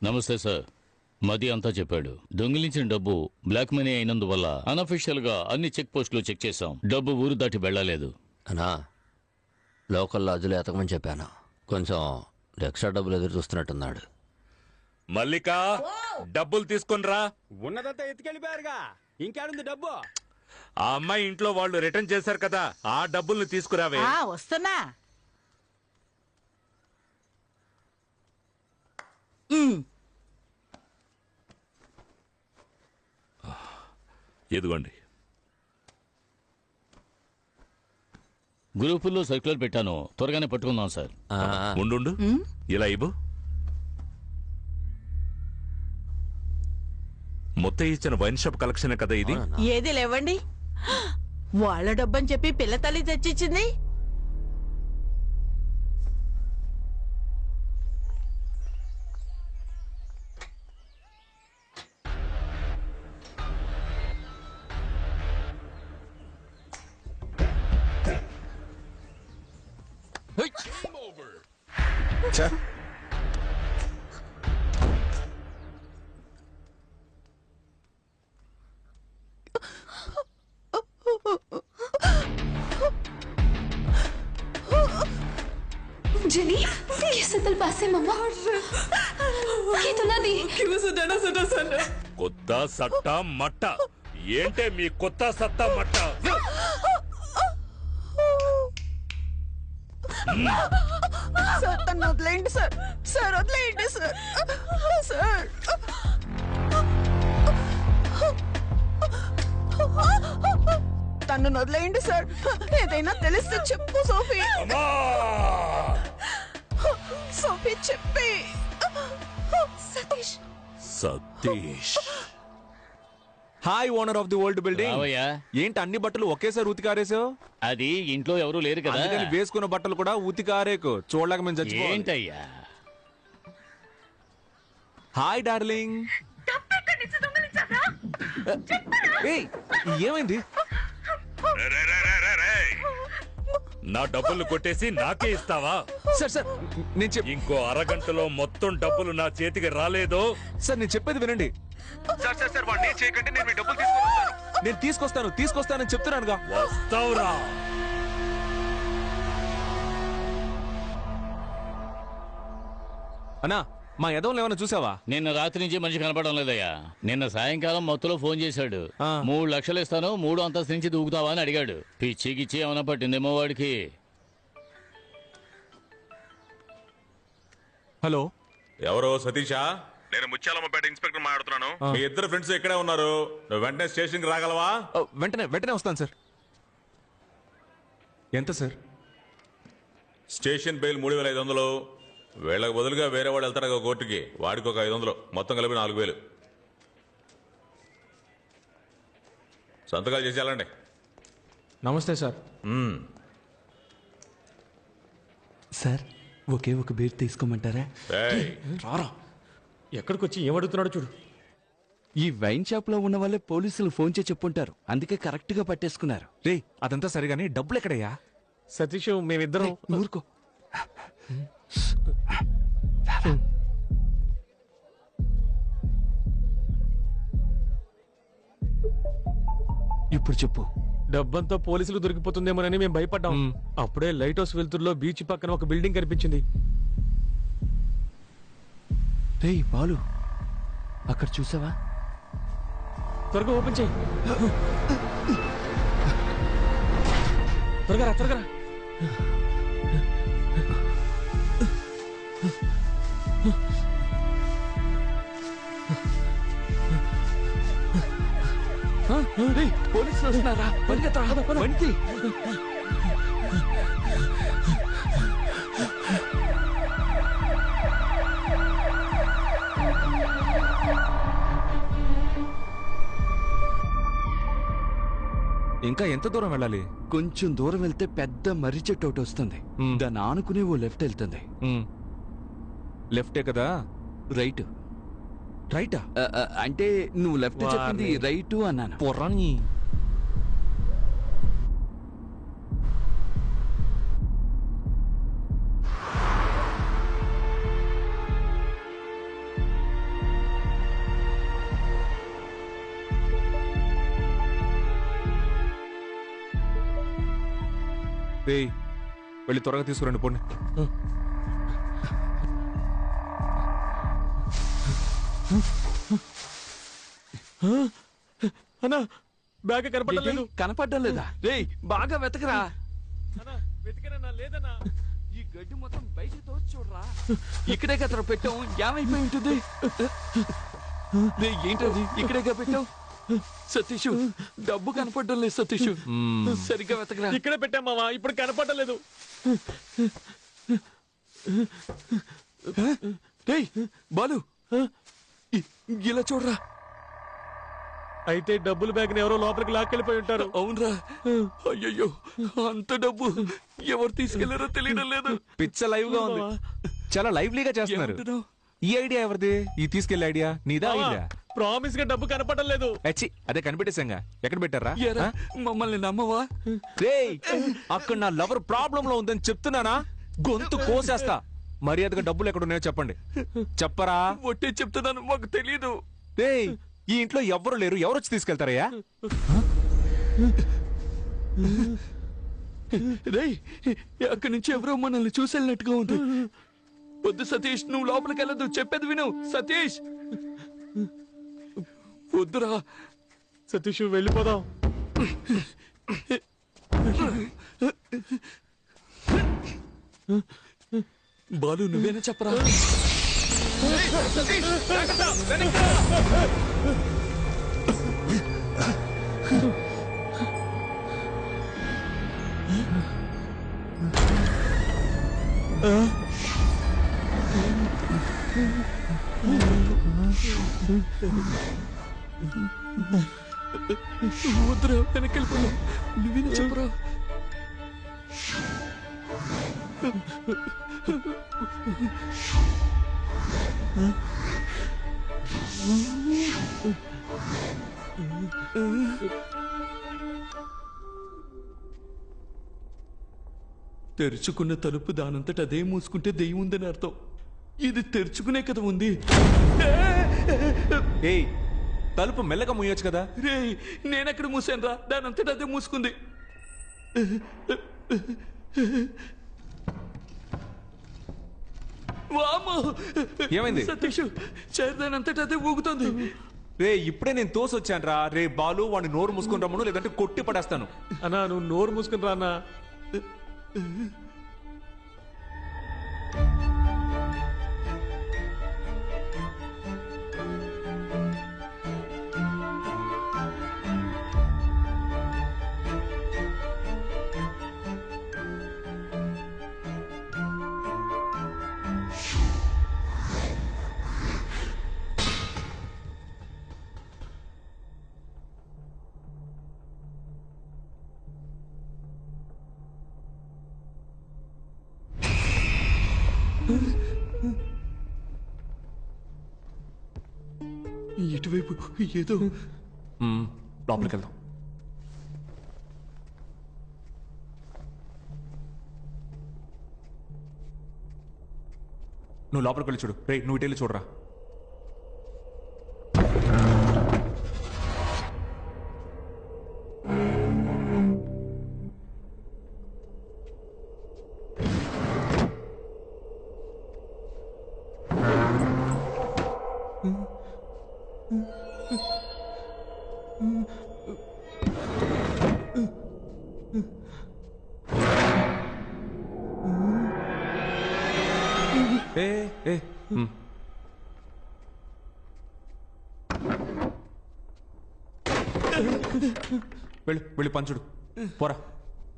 నమస్తే సార్. మది అంతా చెప్పాడు. దొంగిలించిన డబ్బు బ్లాక్ మనీ అయినందువల్ల అనఫిషియల్ గా అన్ని చెక్ పోస్టులు చెక్ చేశాం. డబ్బు ఊరు దాటి వెళ్ళలేదు. అనా లోకల్ లాజులు ఎతకమని చెప్పాను. కొంచెం ఎక్స్ట్రా డబ్బులు ఎదురు చూస్తున్నట్టున్నాడు. మల్లిక డబ్బులు తీసుకునిరా. ఉన్నదంతా ఎత్తుకెళ్ళిపోయారుగా, ఇంకేడుంది డబ్బు? ఆ అమ్మాయి ఇంట్లో వాళ్ళు రిటర్న్ చేశారు కదా, ఆ డబ్బుల్ని తీసుకురావే. వస్తున్నా. ఇదిగోండి. గ్రూపుల్లో సర్క్యులర్ పెట్టాను, త్వరగానే పట్టుకుందాం సార్. ఉండు, ఇలా ఇవ్వు. మొత్తం ఇచ్చిన వైన్ షాప్ కలెక్షన్ కదా ఇది. ఏది లేవండి, వాళ్ళ డబ్బని చెప్పి పిల్ల తల్లి తెచ్చిచ్చింది. जेनी, कैसे दिल पासे मम्मा? ये तो ना दी। కొత్త సట్ట మట్ట ఏంటే మీ కొత్త సత్త మట్ట? సార్ తను వదిలేయండి సార్. సార్ వదిలేయండి సార్. సార్ తను వదిలేయండి సార్. ఏదైనా తెలిస్తే చెప్పు సోఫీ. సోఫీ చెప్పి. Satish Satish. Hi owner of the old building. రావయ్యా. ఏంటి అన్ని బట్టలు ఒకేసారి ఉతికారేసావు? అది ఇంట్లో ఎవరూ లేరు కదా. అందుకని వేసుకున్న బట్టలు కూడా ఉతికారేకు. చూడలేక మేము చచ్చిపోవాలి. ఏంటయ్యా? Hi darling. ఏయ్, ఏమైంది? నా డబ్బులు కొట్టేసి నాకే ఇస్తావా? సార్ సార్ నేను ఇంకో అరగంటలో మొత్తం డబ్బులు నా చేతికి రాలేదో? సార్ నేను చెప్పేది వినండి. సార్ సార్ సార్ వాడిని చేయకండి, నేను మీ డబ్బులు తీసుకొస్తానని చెప్తున్నానుగా. వస్తావురా. అన్నా మా యదవులు ఏమైనా చూసావా? నిన్న రాత్రి నుంచి మనిషి కనపడడం లేదయ్యా. నిన్న సాయంకాలం మొత్తంలో ఫోన్ చేశాడు. 3 లక్షలు ఇస్తాను, 3వ అంతస్తు నుంచి దూకుతావా అని అడిగాడు. పిచ్చికిచ్చి ఏమైనా పట్టిందేమో వాడికి. హలో, ఎవరో సతీషా? నేను ముత్యాలమ్మపేట ఇన్స్పెక్టర్ మాట్లాడుతున్నాను. మీ ఇద్దరు ఫ్రెండ్స్ ఇక్కడే ఉన్నారు. నువ్వు వెంటనే స్టేషన్కి రాగలవా? వెంటనే వస్తాను సార్. ఎంత సార్? Station bail 3500. వీళ్ళకి బదులుగా వేరే వాడు వెళ్తాడు కోర్టుకి, వాడికి ఒక 500, మొత్తం కలిపి 4000. సంతకాలు చేసేయాలండి. నమస్తే సార్. సార్ ఒకే ఒక బీర్ తీసుకోమంటారా? రారా, ఎక్కడికి వచ్చి ఏమడుగుతున్నాడు చూడు. ఈ వైన్ షాప్ లో ఉన్న వాళ్ళే పోలీసులు ఫోన్ చేసి చెప్పుంటారు, అందుకే కరెక్ట్ గా పట్టేసుకున్నారు. రే అదంతా సరిగాని డబ్బులు ఎక్కడయ్యా? సతీష్ మేమిద్దరం. ఊరుకో. ఇప్పుడు చెప్పు. డబ్బంతా పోలీసులు దొరికిపోతుందేమోనని మేము భయపడ్డాం. అప్పుడే లైట్ హౌస్ వెలుతురులో బీచ్ పక్కన ఒక బిల్డింగ్ కనిపించింది. రేయ్ బాలు, అక్కడ చూసావా? త్వరగా ఓపెన్ చేయి. త్వరగా రా. పోలీసులు వస్తున్నారా? వణికి. ఇంకా ఎంత దూరం వెళ్ళాలి? కొంచెం దూరం వెళ్తే పెద్ద మర్రి చెట్టు ఒకటి వస్తుంది. దాన్ని ఆనుకుని ఓ లెఫ్ట్ వెళ్తుంది. లెఫ్టే కదా? రైట్. రైటా? అంటే నువ్వు లెఫ్ట్ చెప్పింది రైట్ అన్నాను. పొర్రాని. రేయ్ వెళ్ళి త్వరగా తీసుకురండి పోండి. అన్నా బ్యాగ్ కనపడలేదు. కనపడ్డం లేదా? రేయ్ బాగా వెతకరా. అన్నా వెతికానన్నా, లేదన్నా. ఈ గడ్డి మొత్తం బయటికి తోచి చూడరా. ఇక్కడే కదరా పెట్టాం, ఏమైపోయి ఉంటుంది? రేయ్ ఏంటది ఇక్కడేగా పెట్టాం? సతీష్ డబ్బు కనపడడం లేదు సతీష్, సరిగ్గా వెతకరా. ఇక్కడే పెట్టాం మావా, ఇప్పుడు కనపడలేదు. రేయ్ బాలు ఇలా చూడరా. అయితే డబ్బులు బ్యాగ్ ని ఎవరో లోపలికి లాక్కెళ్ళిపోయి ఉంటారు. అవునరా. అయ్యయ్యో అంత డబ్బు ఎవరు తీసుకెళ్లారో తెలియడం లేదు. పిచ్చ లైవ్ గా ఉంది, చాలా లైవ్లీగా చేస్తున్నారు. ఏమంటున్నావ్? ఈ ఐడియా ఎవరిది? ఈ తీసుకెళ్లే ఐడియా నీదా? అయిందా? ప్రామిస్ గా డబ్బు కనపడడం లేదు. అచ్చి అదే కనిపెట్టేశాంగా. ఎక్కడ పెట్టారా? ఏరా, మమ్మల్ని నమ్మవా? రేయ్ అక్కడ నా లవర్ ప్రాబ్లం లో ఉందని చెప్తున్నానా? గొంతు కోసేస్తా. మర్యాదగా డబ్బులు ఎక్కడ ఉన్నాయో చెప్పండి. చెప్పరా? ఒట్టే చెప్తున్నాను, మాకు తెలీదు. రేయ్ ఈ ఇంట్లో ఎవ్వరు లేరు, ఎవరు వచ్చి తీసుకెళ్తారయ్యా? రేయ్ అక్కడి నుంచి ఎవరో మనల్ని చూసేళ్ళినట్టుగా ఉంది. వద్దు సతీష్, నువ్వు లోపలికి వెళ్ళదు, చెప్పేది విను. సతీష్ వద్దురా. సతీష్ వెళ్ళిపోదాం. బాలు నువ్వేనా చెప్పరా. వద్దురా, వెనక్కి వెళ్ళిపోదాం. నువ్వేనా చెప్పరా. తెరుచుకున్న తలుపు దానంతట అదే మూసుకుంటే దెయ్యం ఉందని అర్థం. ఇది తెరుచుకునే కదా ఉంది. ఏయ్ తలుపు మెల్లగా మూయొచ్చు కదా. రే నేనెక్కడ మూసాను రా, దానంతట అదే మూసుకుంది. వామ్మో! ఏమైంది? సతీష్ చైర్ దానంతట అదే ఊగుతుంది. రే ఇప్పుడే నేను తోసొచ్చాను రా. రే బాలు వాడిని నోరు మూసుకుని రమ్మను, లేదంటే కొట్టి పడేస్తాను. అన్నా నువ్వు నోరు మూసుకుని రా అన్నా. ఇటువైపు ఏదో. లోపలికి వెళ్దాం. నువ్వు లోపలికి వెళ్ళి చూడు. రే నువ్వు ఇటు వెళ్ళి చూడరా. ఏ ఏ వెళ్ళి వెళ్ళి పంచుడు పోరా.